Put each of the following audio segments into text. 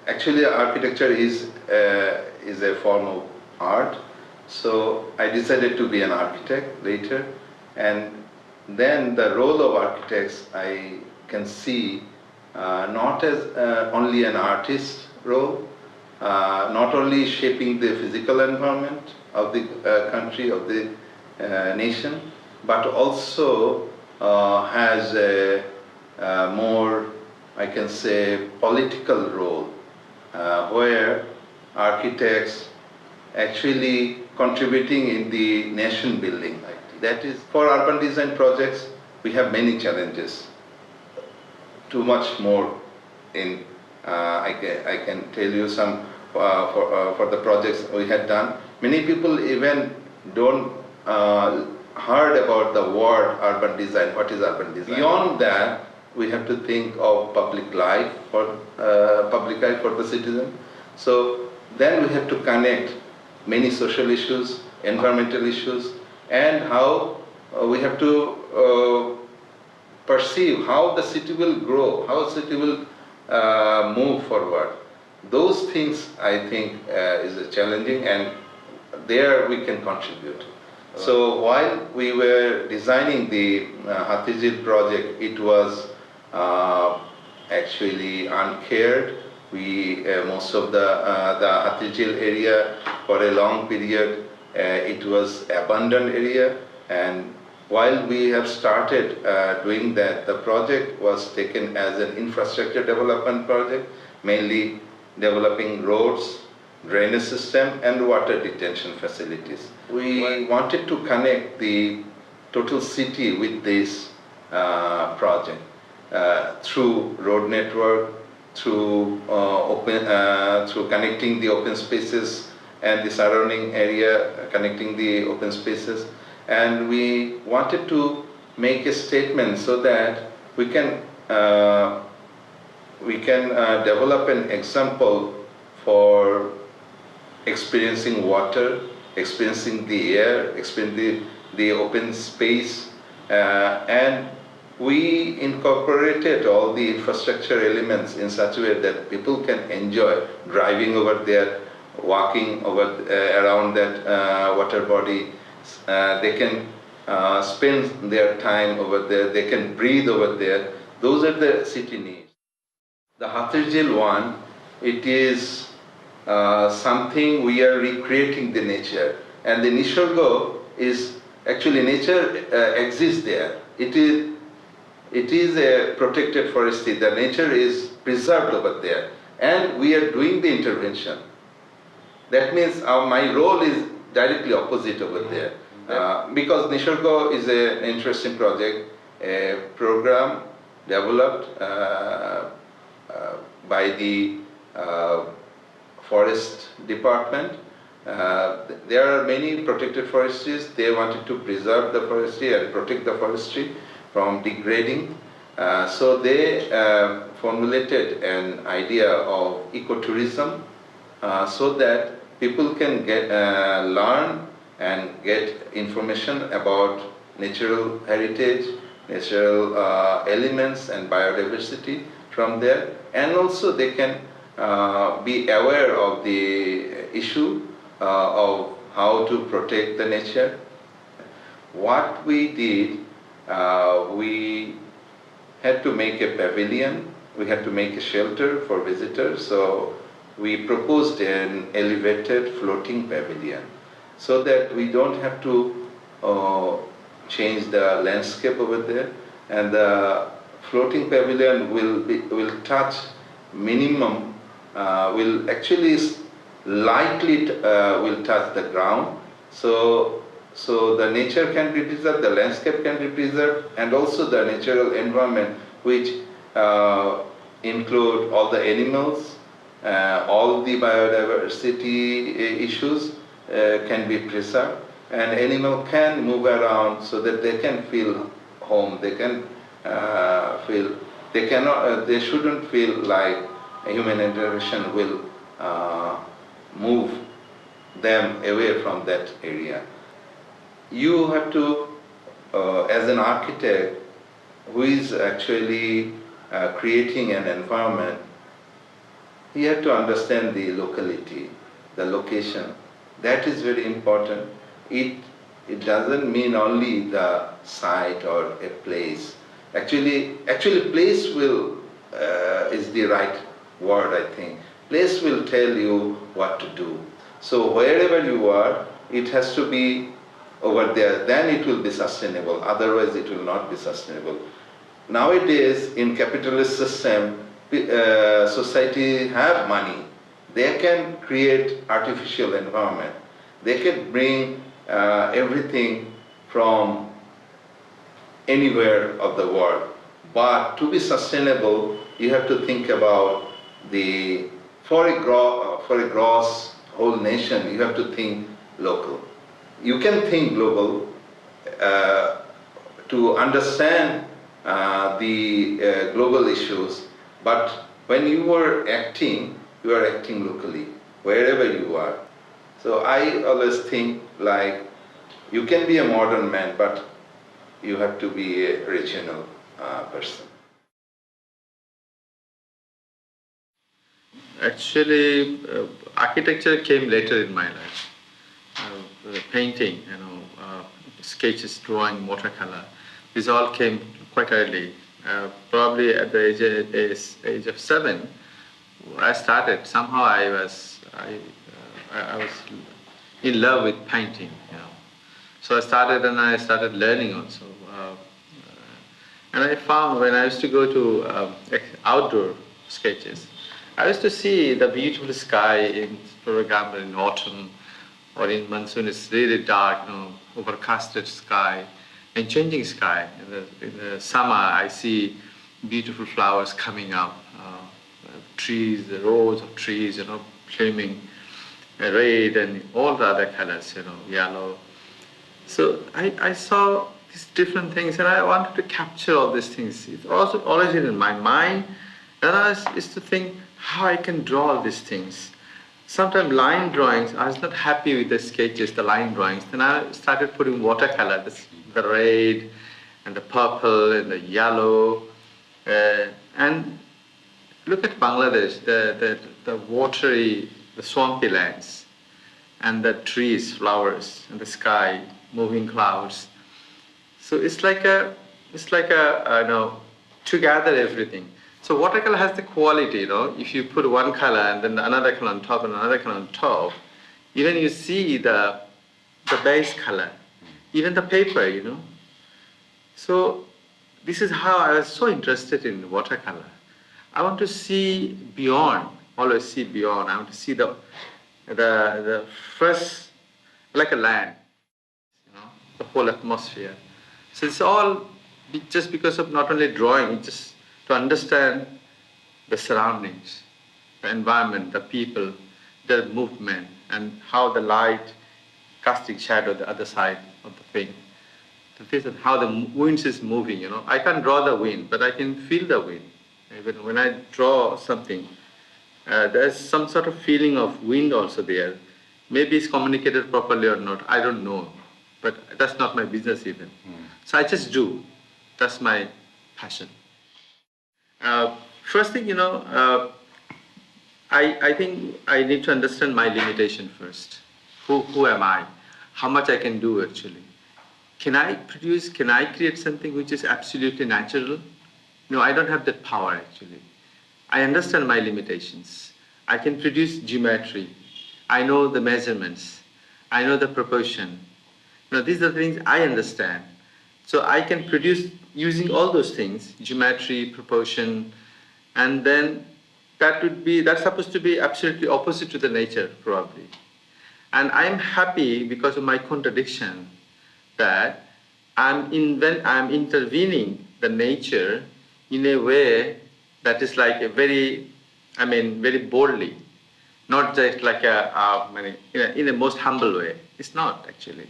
Actually, architecture is a form of art. So I decided to be an architect later, and then the role of architects I can see not as only an artist role, not only shaping the physical environment of the country, of the nation, but also has a more, I can say, political role, where architects actually contributing in the nation building. That is, for urban design projects, we have many challenges. Too much more in, I can tell you some for the projects we had done. Many people even don't heard about the word urban design. What is urban design? Beyond that, we have to think of public life for the citizen. So then we have to connect many social issues, environmental issues, and how we have to perceive how the city will grow, how the city will move forward. Those things, I think, is challenging, and there we can contribute. So while we were designing the Hathijil project, it was actually uncared. Most of the Hathijil area, for a long period, it was abandoned area, and while we have started doing that, the project was taken as an infrastructure development project, mainly developing roads, drainage system, and water detention facilities. We wanted to connect the total city with this project through road network, through through connecting the open spaces and the surrounding area, connecting the open spaces. And we wanted to make a statement so that we can develop an example for experiencing water, experiencing the air, experiencing the open space, and we incorporated all the infrastructure elements in such a way that people can enjoy driving over there, walking over around that water body. They can spend their time over there, they can breathe over there. Those are the city needs. The Hathijil one, it is something we are recreating the nature, and the Nisarga is actually nature exists there. It is a protected forest. The nature is preserved over there, and we are doing the intervention. That means my role is directly opposite over there, because Nisarga is an interesting project, a program developed by the forest department. There are many protected forestries. They wanted to preserve the forestry and protect the forestry from degrading. So they formulated an idea of ecotourism so that people can learn and get information about natural heritage, natural elements and biodiversity from there, and also they can be aware of the issue of how to protect the nature. What we did, we had to make a pavilion, we had to make a shelter for visitors, so we proposed an elevated floating pavilion so that we don't have to change the landscape over there, and the floating pavilion will touch minimum, will actually lightly will touch the ground, so the nature can be preserved, the landscape can be preserved, and also the natural environment, which include all the animals, all the biodiversity issues can be preserved, and animal can move around so that they can feel home, they can feel, they shouldn't feel like a human intervention will move them away from that area. You have to, as an architect who is actually creating an environment, You have to understand the locality, the location. That is very important. It doesn't mean only the site or a place. Actually place will is the right word, I think. Place will tell you what to do. So wherever you are, it has to be over there. Then it will be sustainable. Otherwise, it will not be sustainable. Nowadays, in capitalist system, society have money. They can create artificial environment. They can bring everything from anywhere of the world. But to be sustainable, you have to think about for a gross whole nation, you have to think local. You can think global to understand the global issues, but when you are acting locally, wherever you are. So I always think like you can be a modern man, but you have to be a regional person. Actually, architecture came later in my life. Painting, sketches, drawing, watercolor. These all came quite early. Probably at the age of 7, I started. Somehow I was in love with painting. So I started learning also. And I found when I used to go to outdoor sketches, I used to see the beautiful sky for example, in autumn or in monsoon. It's really dark, overcasted sky and changing sky. In the summer, I see beautiful flowers coming up, trees, the rows of trees, flaming red and all the other colors, yellow. So I saw these different things and I wanted to capture all these things. It's also always in my mind. And I used to think how I can draw all these things. Sometimes line drawings, I was not happy with the sketches, the line drawings. Then I started putting watercolor, the red and the purple and the yellow. And look at Bangladesh, the watery, the swampy lands, and the trees, flowers, and the sky, moving clouds. So it's like to gather everything. So watercolor has the quality, if you put one color and then another color on top and another color on top, even you see the base color, even the paper, So this is how I was so interested in watercolor. I want to see beyond, always see beyond. I want to see the first, like a land, the whole atmosphere. So it's all just because of not only drawing, just to understand the surroundings, the environment, the people, their movement, and how the light casting shadow the other side of the thing. And how the wind is moving, I can't draw the wind, but I can feel the wind. Even when I draw something, there's some sort of feeling of wind also there. Maybe it's communicated properly or not, I don't know. But that's not my business even. So I just do. That's my passion. First thing, I think I need to understand my limitation first. Who am I? How much I can do actually? Can I create something which is absolutely natural? No, I don't have that power actually. I understand my limitations. I can produce geometry. I know the measurements. I know the proportion. These are the things I understand. So I can produce using all those things, geometry, proportion, and then that's supposed to be absolutely opposite to the nature, probably. And I'm happy because of my contradiction that I'm intervening the nature in a way that is like a very boldly, not just like in a most humble way. It's not actually.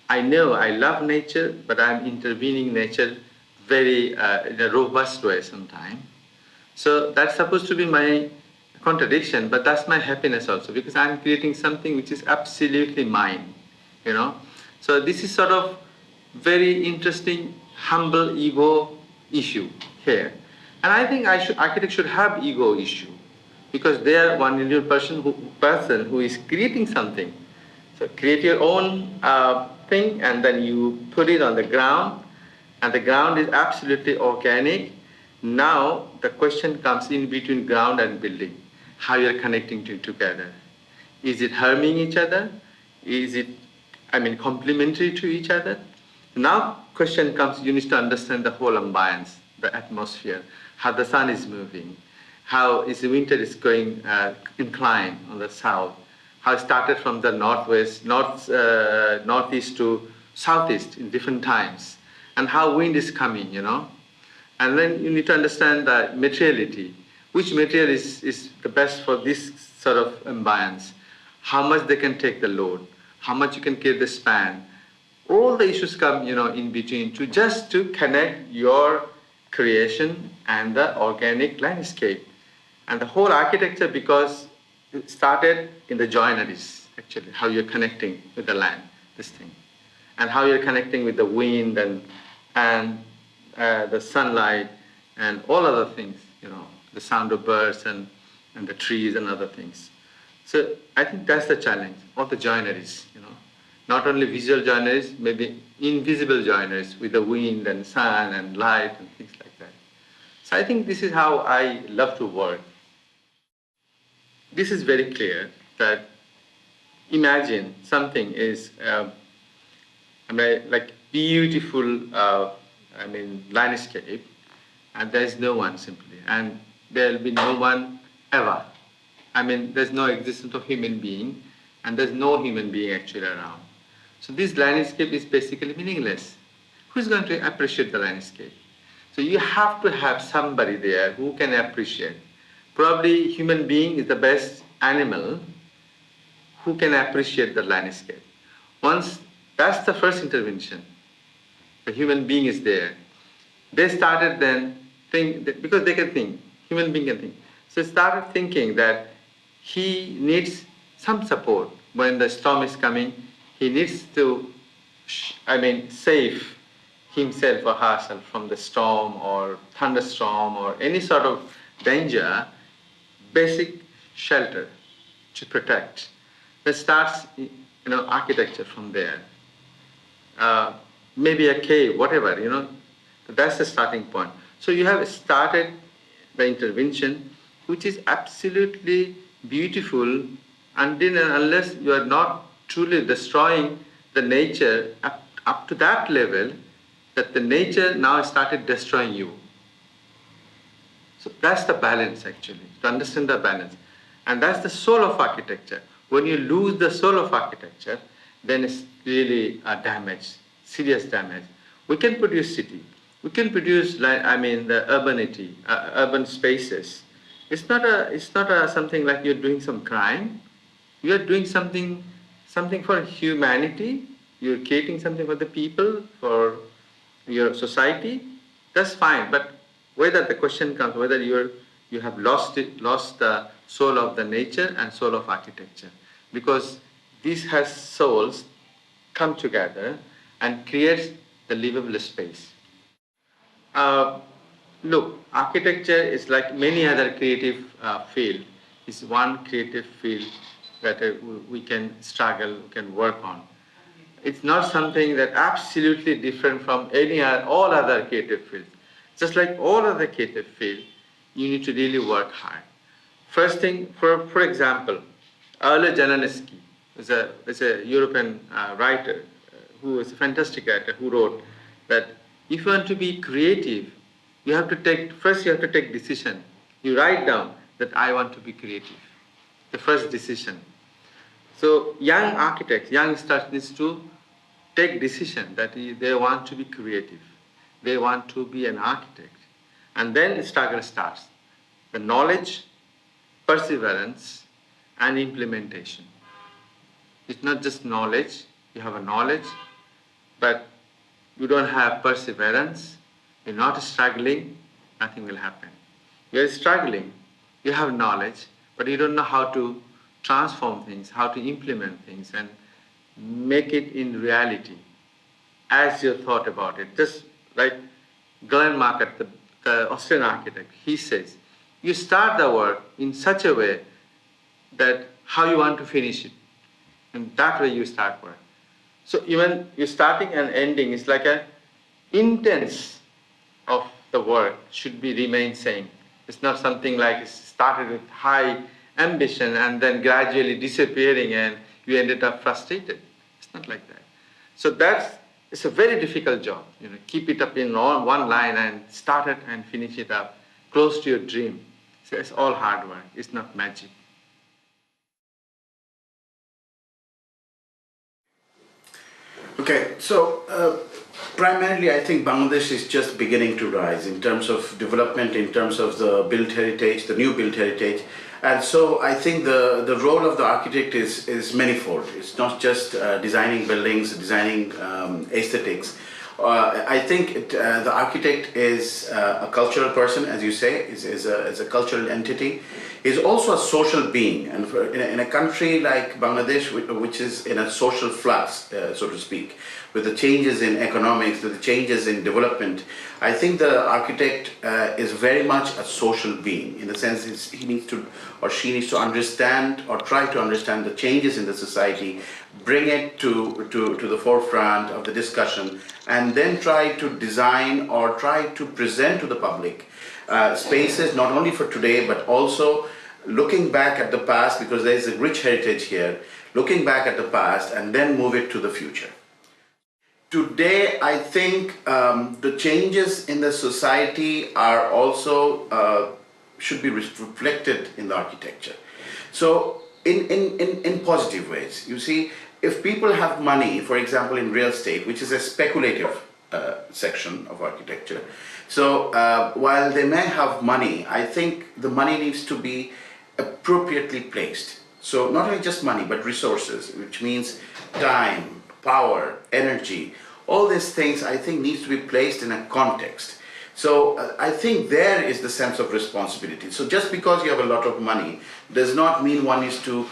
I know I love nature, but I'm intervening nature very in a robust way sometimes. So that's supposed to be my contradiction, but that's my happiness also, because I'm creating something which is absolutely mine, So this is sort of very interesting, humble ego issue here. And I think architects should have ego issue, because they are one individual person who is creating something. So create your own thing, and then you put it on the ground, and the ground is absolutely organic. Now the question comes in between ground and building, how you're connecting it together. Is it harming each other? Is it, complementary to each other? Now question comes, you need to understand the whole ambience, the atmosphere, how the sun is moving, how is the winter is going incline on the south, how it started from the northwest, northeast to southeast in different times, and how wind is coming, And then you need to understand the materiality. Which material is the best for this sort of ambience? How much they can take the load? How much you can carry the span? All the issues come, in between to connect your creation and the organic landscape. And the whole architecture, because it started in the joineries, actually, how you're connecting with the land, this thing. And how you're connecting with the wind and the sunlight and all other things, the sound of birds and the trees and other things. So I think that's the challenge, all the joineries, Not only visual joineries, maybe invisible joineries with the wind and sun and light and things like that. So I think this is how I love to work. This is very clear that imagine something is like beautiful landscape, and there's no one simply, and there'll be no one ever. There's no existence of human being, and there's no human being actually around. So this landscape is basically meaningless. Who's going to appreciate the landscape? So you have to have somebody there who can appreciate. Probably human being is the best animal who can appreciate the landscape. Once that's the first intervention, the human being is there. They started then because they can think, human being can think. So started thinking that he needs some support when the storm is coming. He needs to, save himself or herself from the storm or thunderstorm or any sort of danger, basic shelter to protect. That starts, architecture from there. Maybe a cave, whatever, that's the starting point. So you have started the intervention, which is absolutely beautiful until and unless you are not truly destroying the nature up to that level that the nature now started destroying you. So that's the balance actually, to understand the balance. And that's the soul of architecture. When you lose the soul of architecture, then it's really a damage, serious damage. We can produce city. We can produce, the urbanity, urban spaces. It's not something like you're doing some crime. You're doing something for humanity. You're creating something for the people, for your society. That's fine. But whether the question comes, whether you have lost the soul of the nature and soul of architecture, because these has souls come together and creates the livable space. Look, architecture is like many other creative field. It's one creative field that we can struggle, we can work on. It's not something that absolutely different from all other creative fields. Just like all other creative fields, you need to really work hard. First thing, for example, Aurélien Lemonier is a European writer who is a fantastic writer who wrote that if you want to be creative, you have to take decision. You write down that I want to be creative. The first decision. So young architects, youngsters needs to take decision that they want to be creative. They want to be an architect. And then the struggle starts. The knowledge, perseverance, and implementation. It's not just knowledge. You have a knowledge, but you don't have perseverance. You're not struggling, nothing will happen. You're struggling, you have knowledge, but you don't know how to transform things, how to implement things and make it in reality as you thought about it. Just like Glenn Market, the Australian architect, he says, you start the work in such a way that how you want to finish it. And that way you start work. So even your starting and ending is like an intense of the work should be remain same. It's not something like it started with high ambition and then gradually disappearing and you ended up frustrated. It's not like that. So it's a very difficult job. Keep it up in one line and start it and finish it up close to your dream. So it's all hard work. It's not magic. Okay, so primarily I think Bangladesh is just beginning to rise in terms of development, in terms of the built heritage, the new built heritage. And so I think the role of the architect is manifold. It's not just designing buildings, designing aesthetics. I think the architect is a cultural person, as you say, is a cultural entity. Is also a social being, and in a country like Bangladesh, which is in a social flux, so to speak, with the changes in economics, with the changes in development, I think the architect is very much a social being, in the sense he needs to, or she needs to understand or try to understand the changes in the society, bring it to the forefront of the discussion, and then try to design or try to present to the public spaces not only for today but also looking back at the past, because there is a rich heritage here, looking back at the past and then move it to the future. Today, I think the changes in the society are also should be reflected in the architecture. So in positive ways. You see, if people have money, for example in real estate, which is a speculative section of architecture, so while they may have money, I think the money needs to be appropriately placed. So not only just money, but resources, which means time, power, energy, all these things I think needs to be placed in a context. So I think there is the sense of responsibility. So just because you have a lot of money does not mean one is to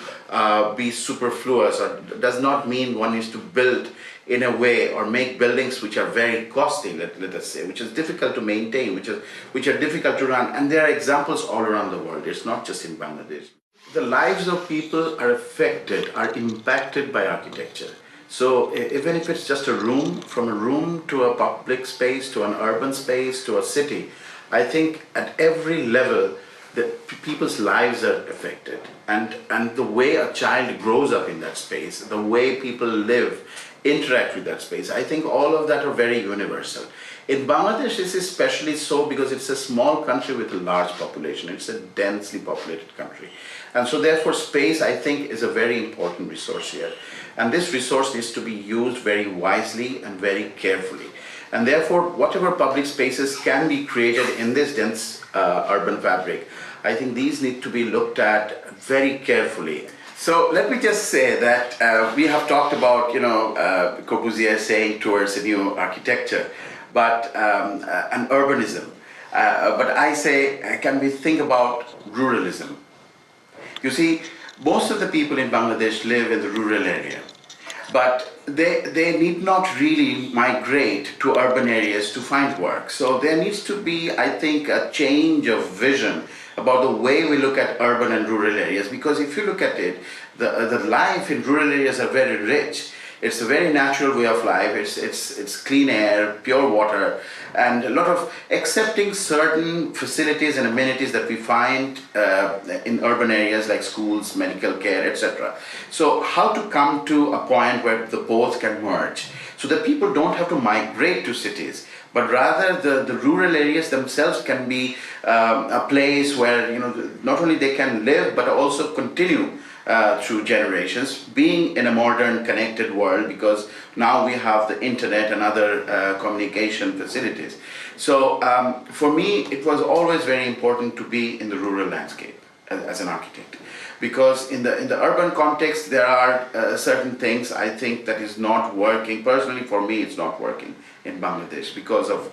be superfluous, or does not mean one is to build in a way or make buildings which are very costly, let us say, which is difficult to maintain, which are difficult to run. And there are examples all around the world. It's not just in Bangladesh. The lives of people are affected, are impacted by architecture. So even if it's just a room, from a room to a public space, to an urban space, to a city, I think at every level, the people's lives are affected. And the way a child grows up in that space, the way people live, interact with that space, I think all of that are very universal. In Bangladesh, this is especially so because it's a small country with a large population. It's a densely populated country. And so therefore space, I think, is a very important resource here. And this resource needs to be used very wisely and very carefully. And therefore, whatever public spaces can be created in this dense urban fabric, I think these need to be looked at very carefully. So let me just say that we have talked about, Corbusier saying towards a new architecture, but an urbanism. But I say, can we think about ruralism? You see, most of the people in Bangladesh live in the rural area, but they need not really migrate to urban areas to find work. So there needs to be, I think, a change of vision about the way we look at urban and rural areas, because if you look at it, the life in rural areas are very rich. It's a very natural way of life. It's clean air, pure water, and a lot of accepting certain facilities and amenities that we find in urban areas like schools, medical care, etc. So how to come to a point where the both can merge, so that people don't have to migrate to cities, but rather the rural areas themselves can be a place where not only they can live but also continue through generations, being in a modern connected world, because now we have the internet and other communication facilities. So for me, it was always very important to be in the rural landscape as an architect, because in the urban context there are certain things I think that is not working. Personally, for me, it's not working in Bangladesh because of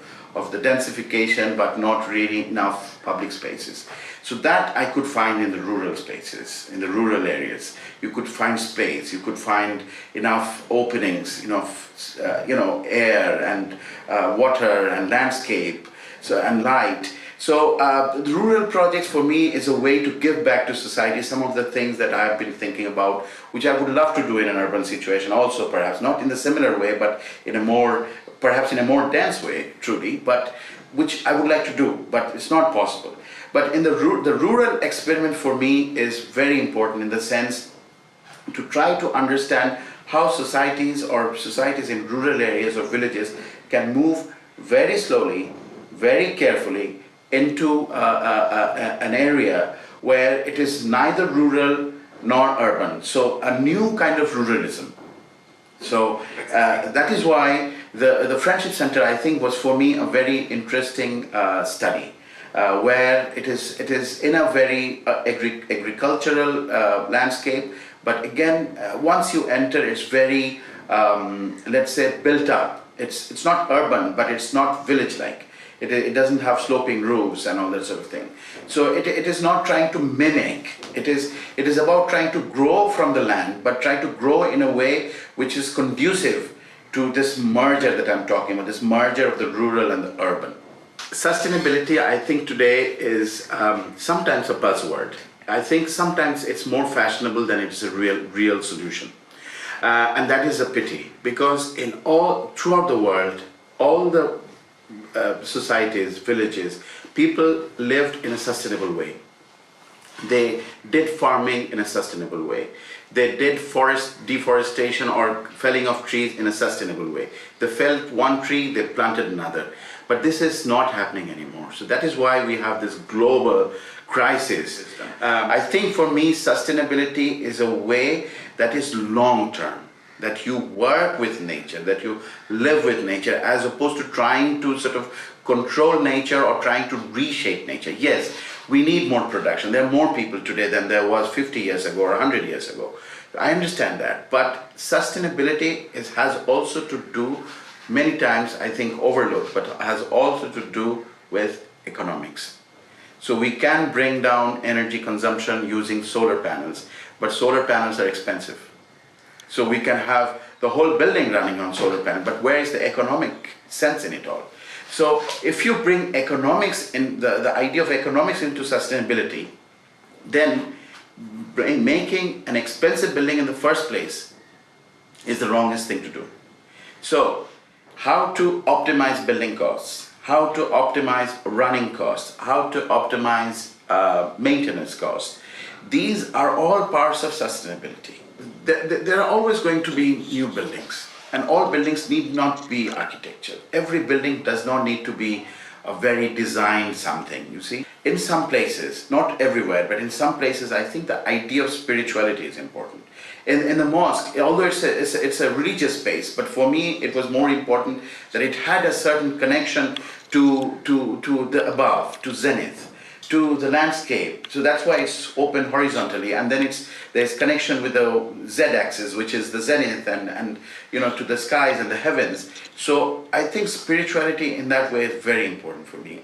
the densification, but not really enough public spaces. So that I could find in the rural spaces, in the rural areas. You could find space, you could find enough openings, enough air and water and landscape, and light. So the rural projects for me is a way to give back to society some of the things that I've been thinking about, which I would love to do in an urban situation also, perhaps not in the similar way, but in a more, perhaps in a more dense way, truly, but which I would like to do, but it's not possible. But in the rural experiment for me is very important in the sense to try to understand how societies in rural areas or villages can move very slowly, very carefully into an area where it is neither rural nor urban. So a new kind of ruralism. So that is why the Friendship Center, I think, was for me a very interesting study, where it is in a very agricultural landscape, but again, once you enter, it's very, let's say, built up. It's not urban, but it's not village-like. It doesn't have sloping roofs and all that sort of thing. So it is not trying to mimic. It is about trying to grow from the land, but try to grow in a way which is conducive to this merger that I'm talking about, this merger of the rural and the urban. Sustainability, I think today is sometimes a buzzword. I think sometimes it's more fashionable than it's a real solution. And that is a pity, because throughout the world, all the societies, villages, people lived in a sustainable way. They did farming in a sustainable way. They did forest deforestation or felling of trees in a sustainable way. They felled one tree, they planted another. But this is not happening anymore. So that is why we have this global crisis. I think for me, sustainability is a way that is long-term, that you work with nature, that you live with nature, as opposed to trying to sort of control nature or trying to reshape nature. Yes, we need more production. There are more people today than there was 50 years ago or 100 years ago. I understand that, but sustainability has also to do, many times I think overlooked, but has also to do with economics. So we can bring down energy consumption using solar panels, but solar panels are expensive. So we can have the whole building running on solar panel, but where is the economic sense in it all? So if you bring economics in, the idea of economics into sustainability, then making an expensive building in the first place is the wrongest thing to do. So how to optimize building costs, how to optimize running costs, how to optimize maintenance costs. These are all parts of sustainability. There are always going to be new buildings, and all buildings need not be architecture. Every building does not need to be a very designed something, you see. In some places, not everywhere, but in some places, I think the idea of spirituality is important. In the mosque, although it's a religious space, but for me it was more important that it had a certain connection to the above, to zenith, to the landscape. So that's why it's open horizontally, and then there's connection with the z-axis, which is the zenith, and to the skies and the heavens. So I think spirituality in that way is very important for me.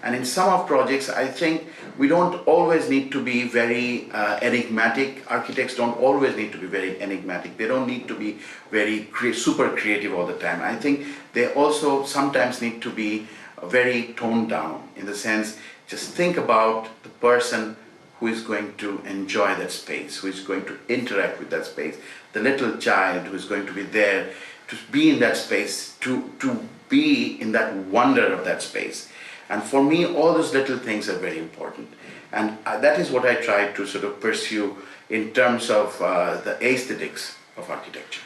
And in some of projects, I think we don't always need to be very enigmatic. Architects don't always need to be very enigmatic. They don't need to be very super creative all the time. I think they also sometimes need to be very toned down, in the sense, just think about the person who is going to enjoy that space, who is going to interact with that space, the little child who is going to be there, to be in that space, to be in that wonder of that space. And for me, all those little things are very important. And that is what I try to sort of pursue in terms of the aesthetics of architecture.